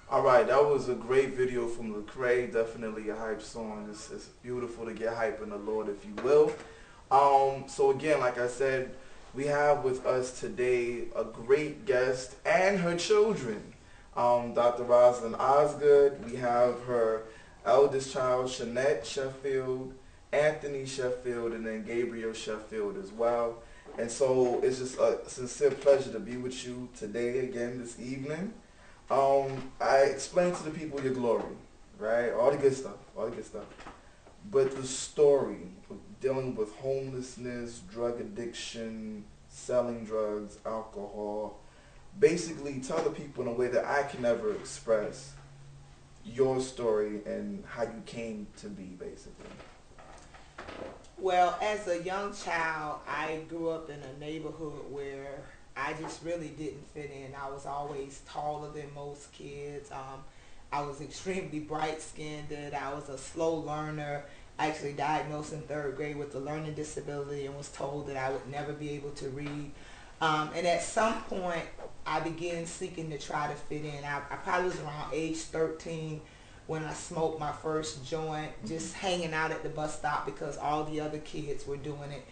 All right, that was a great video from Lecrae. Definitely a hype song. It's beautiful to get hype in the Lord, if you will. So again, like I said, we have with us today a great guest and her children. Dr. Osgood3. We have her eldest child, Shanette Sheffield, Anthony Sheffield, and then Gabriel Sheffield as well. And so it's just a sincere pleasure to be with you today again this evening. I explained to the people your glory, right? All the good stuff, all the good stuff. But the story of dealing with homelessness, drug addiction, selling drugs, alcohol, basically tell the people in a way that I can never express your story and how you came to be, basically. Well, as a young child, I grew up in a neighborhood where I just really didn't fit in. I was always taller than most kids. I was extremely bright-skinned. I was a slow learner, actually diagnosed in 3rd grade with a learning disability and was told that I would never be able to read. And at some point, I began seeking to try to fit in. I probably was around age 13 when I smoked my first joint, just hanging out at the bus stop because all the other kids were doing it.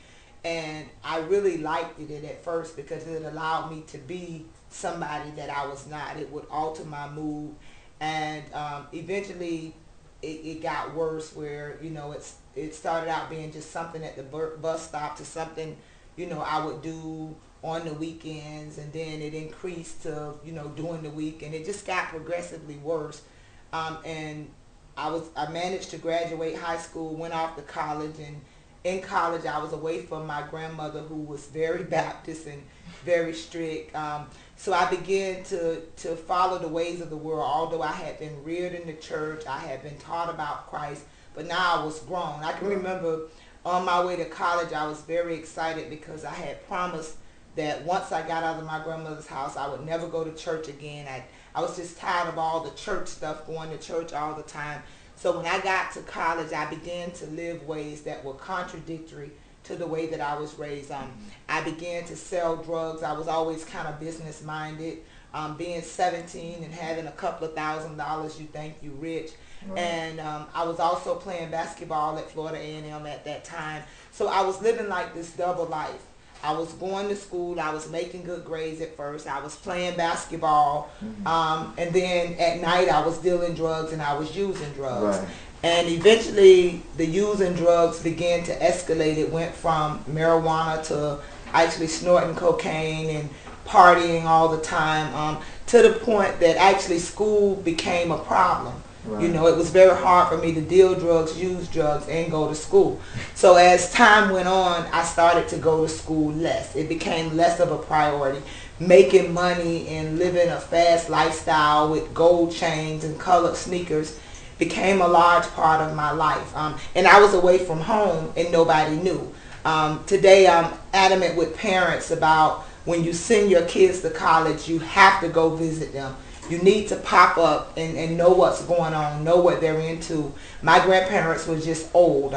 And I really liked it at first because it allowed me to be somebody that I was not. It would alter my mood. And eventually it got worse where, you know, it started out being just something at the bus stop to something, you know, I would do on the weekends, and then it increased to, you know, during the week, and it just got progressively worse. And I managed to graduate high school, went off to college, and in college I was away from my grandmother, who was very Baptist and very strict. So I began to follow the ways of the world. Although I had been reared in the church, I had been taught about Christ, but now I was grown. I can remember on my way to college I was very excited because I had promised that once I got out of my grandmother's house I would never go to church again. I was just tired of all the church stuff, going to church all the time. So when I got to college, I began to live ways that were contradictory to the way that I was raised. I began to sell drugs. I was always kind of business minded. Being 17 and having a couple of $1,000, you think you rich. Right. And I was also playing basketball at Florida A&M at that time. So I was living like this double life. I was going to school, I was making good grades at first, I was playing basketball, and then at night I was dealing drugs and I was using drugs. Right. And eventually the using drugs began to escalate. It went from marijuana to actually snorting cocaine and partying all the time, to the point that actually school became a problem. Right. You know, it was very hard for me to deal drugs, use drugs, and go to school. So as time went on, I started to go to school less. It became less of a priority. Making money and living a fast lifestyle with gold chains and colored sneakers became a large part of my life. And I was away from home and nobody knew. Today I'm adamant with parents about when you send your kids to college, you have to go visit them. You need to pop up and know what's going on, know what they're into. My grandparents were just old.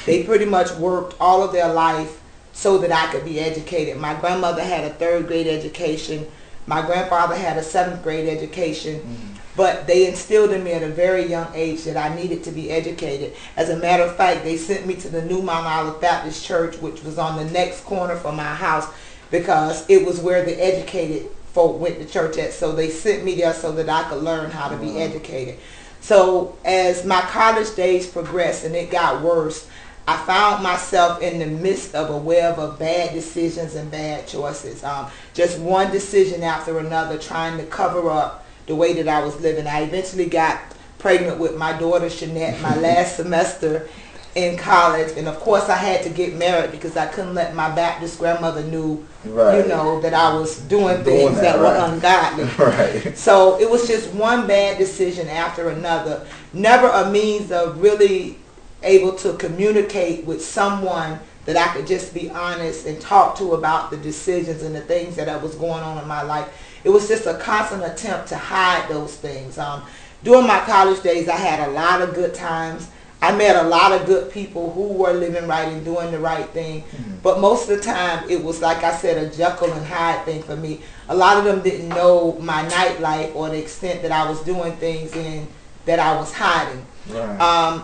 They pretty much worked all of their life so that I could be educated. My grandmother had a 3rd grade education. My grandfather had a 7th grade education. But they instilled in me at a very young age that I needed to be educated. As a matter of fact, they sent me to the New Mount Olive Baptist Church, which was on the next corner from my house, because it was where the educated folk went to church at. So they sent me there so that I could learn how to be educated. So as my college days progressed and it got worse, I found myself in the midst of a web of bad decisions and bad choices. Just one decision after another, trying to cover up the way that I was living. I eventually got pregnant with my daughter Shanette my last semester in college, and of course I had to get married because I couldn't let my Baptist grandmother knew, right, you know, that I was doing things that were ungodly. Right. So it was just one bad decision after another. Never a means of really able to communicate with someone that I could just be honest and talk to about the decisions and the things that was going on in my life. It was just a constant attempt to hide those things. During my college days, I had a lot of good times. I met a lot of good people who were living right and doing the right thing. But most of the time, it was, like I said, a Jekyll and Hyde thing for me. A lot of them didn't know my nightlife or the extent that I was doing things in that I was hiding. Right.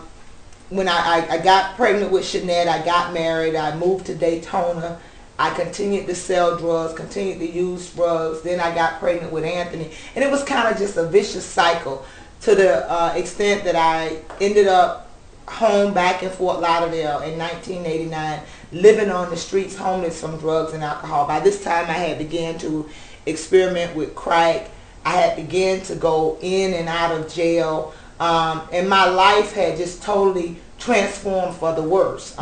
When I got pregnant with Shanette, I got married, I moved to Daytona. I continued to sell drugs, continued to use drugs. Then I got pregnant with Anthony. And it was kind of just a vicious cycle to the extent that I ended up home back in Fort Lauderdale in 1989, living on the streets, homeless from drugs and alcohol. By this time, I had began to experiment with crack. I had began to go in and out of jail. And my life had just totally transformed for the worse.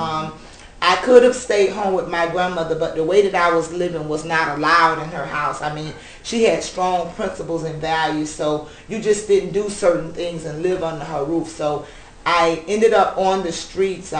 I could have stayed home with my grandmother, but the way that I was living was not allowed in her house. I mean, she had strong principles and values, so you just didn't do certain things and live under her roof. So I ended up on the streets,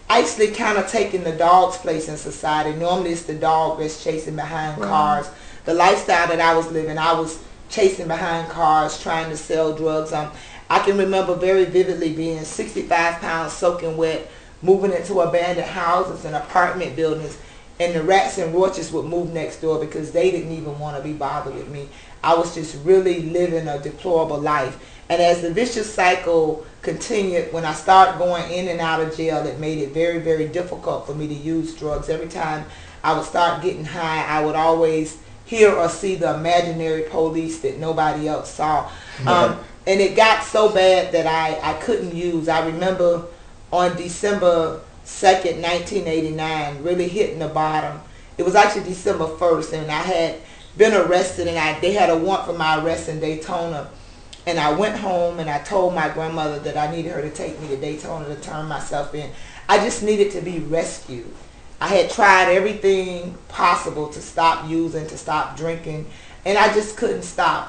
actually kind of taking the dog's place in society. Normally it's the dog that's chasing behind cars. The lifestyle that I was living, I was chasing behind cars, trying to sell drugs. I can remember very vividly being 65 pounds soaking wet, moving into abandoned houses and apartment buildings, and the rats and roaches would move next door because they didn't even want to be bothered with me. I was just really living a deplorable life. And as the vicious cycle continued, when I started going in and out of jail, it made it very, very difficult for me to use drugs. Every time I would start getting high, I would always hear or see the imaginary police that nobody else saw. And it got so bad that I couldn't use. I remember on December 2nd, 1989, really hitting the bottom. It was actually December 1st, and I had been arrested, and they had a warrant for my arrest in Daytona. And I went home, and I told my grandmother that I needed her to take me to Daytona to turn myself in. I just needed to be rescued. I had tried everything possible to stop using, to stop drinking, and I just couldn't stop.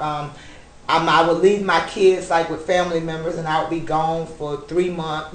I would leave my kids like with family members, and I would be gone for 3 months,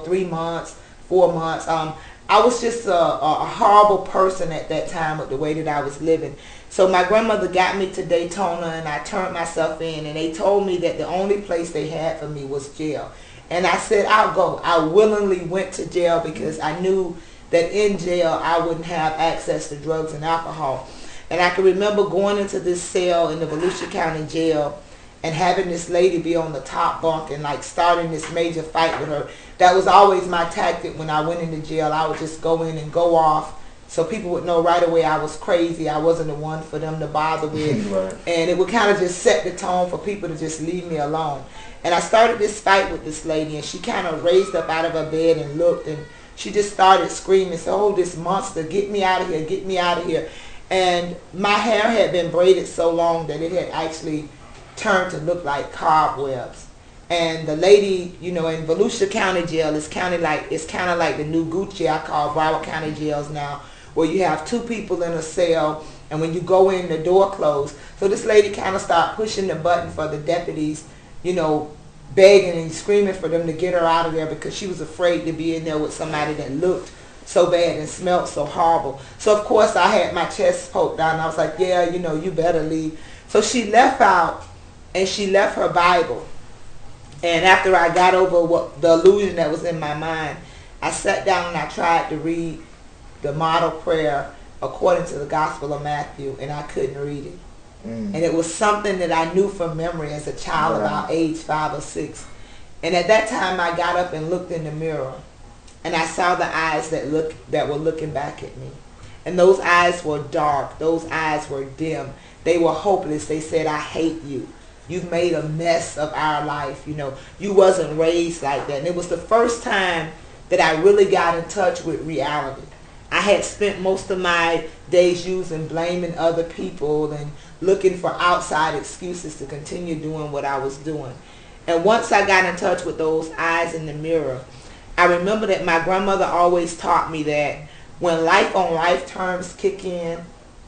3 months, 4 months. I was just a horrible person at that time with the way that I was living. So my grandmother got me to Daytona, and I turned myself in, and they told me that the only place they had for me was jail. And I said, I'll go. I willingly went to jail because I knew that in jail I wouldn't have access to drugs and alcohol. And I can remember going into this cell in the Volusia County Jail and having this lady be on the top bunk and like starting this major fight with her. That was always my tactic when I went into jail. I would just go in and go off so people would know right away I was crazy. I wasn't the one for them to bother with. Right. And it would kind of just set the tone for people to just leave me alone. And I started this fight with this lady, and she kind of raised up out of her bed and looked, and she just started screaming, so, "Oh, this monster, get me out of here, get me out of here." And my hair had been braided so long that it had actually turned to look like cobwebs. And the lady, in Volusia County Jail, it's kind of like the new Gucci I call Broward County jails now, where you have 2 people in a cell, and when you go in, the door closed. So this lady kind of started pushing the button for the deputies, begging and screaming for them to get her out of there because she was afraid to be in there with somebody that looked so bad and smelled so horrible. So of course I had my chest poked out, and I was like, yeah, you better leave. So she left out, and she left her Bible. And after I got over the illusion that was in my mind, I sat down and I tried to read the model prayer according to the Gospel of Matthew, and I couldn't read it. And it was something that I knew from memory as a child, about age 5 or 6. And at that time I got up and looked in the mirror, and I saw the eyes that were looking back at me. And those eyes were dark. Those eyes were dim. They were hopeless. They said, "I hate you. You've made a mess of our life. You wasn't raised like that." And it was the first time that I really got in touch with reality. I had spent most of my days using blaming other people and looking for outside excuses to continue doing what I was doing. And once I got in touch with those eyes in the mirror, I remember that my grandmother always taught me that when life on life terms kick in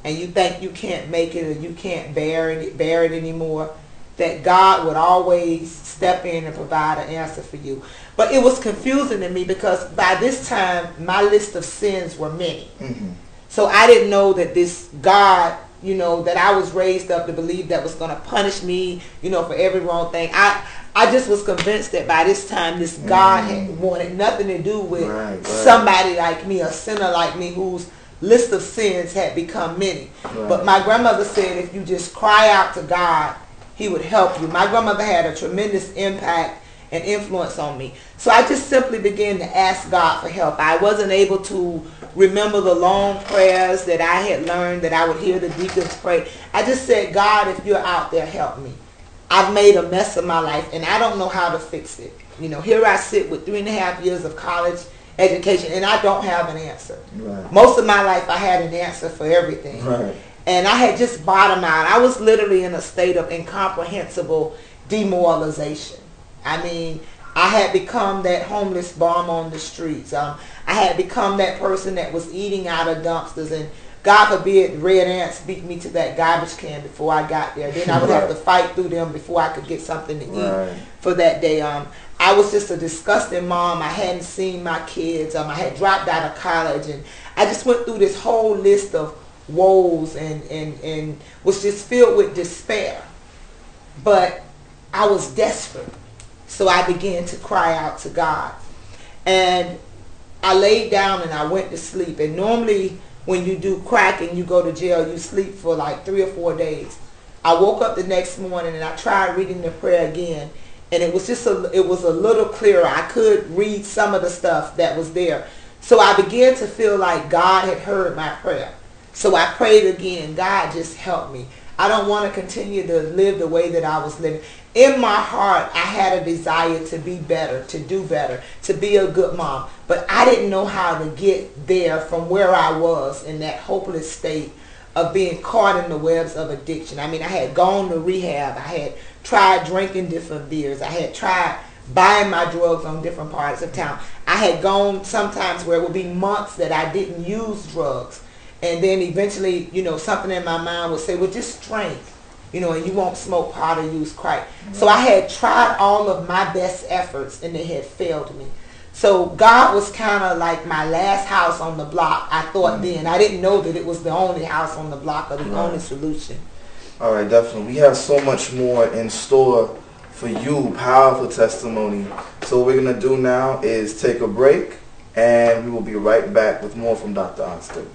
and you think you can't make it or you can't bear it anymore, that God would always step in and provide an answer for you. But it was confusing to me because by this time my list of sins were many. So I didn't know that this God you know, that I was raised up to believe that was going to punish me, you know, for every wrong thing. I just was convinced that by this time this God had wanted nothing to do with somebody like me, a sinner like me, whose list of sins had become many. But my grandmother said if you just cry out to God, he would help you. My grandmother had a tremendous impact and influence on me. So I just simply began to ask God for help. I wasn't able to remember the long prayers that I had learned that I would hear the deacons pray. I just said, God, if you're out there, help me. I've made a mess of my life and I don't know how to fix it. You know, here I sit with 3.5 years of college education and I don't have an answer. Most of my life I had an answer for everything. And I had just bottomed out. I was literally in a state of incomprehensible demoralization. I mean, I had become that homeless bum on the streets. I had become that person that was eating out of dumpsters, and God forbid red ants beat me to that garbage can before I got there. Then I would have to fight through them before I could get something to eat for that day. I was just a disgusting mom. I hadn't seen my kids. I had dropped out of college, and I just went through this whole list of woes and was just filled with despair. But I was desperate. So I began to cry out to God. And I laid down and I went to sleep. And normally when you do crack and you go to jail, you sleep for like 3 or 4 days. I woke up the next morning and I tried reading the prayer again. And it was just it was a little clearer. I could read some of the stuff that was there. So I began to feel like God had heard my prayer. So I prayed again, God, just help me. I don't want to continue to live the way that I was living. In my heart, I had a desire to be better, to do better, to be a good mom. But I didn't know how to get there from where I was in that hopeless state of being caught in the webs of addiction. I mean, I had gone to rehab. I had tried drinking different beers. I had tried buying my drugs on different parts of town. I had gone sometimes where it would be months that I didn't use drugs. And then eventually, you know, something in my mind would say, well, just drink, you know, and you won't smoke pot or use crack. So I had tried all of my best efforts and they had failed me. So God was kind of like my last house on the block, I thought then. I didn't know that it was the only house on the block or the only solution. All right, definitely. We have so much more in store for you, powerful testimony. So what we're going to do now is take a break, and we will be right back with more from Dr. Osgood.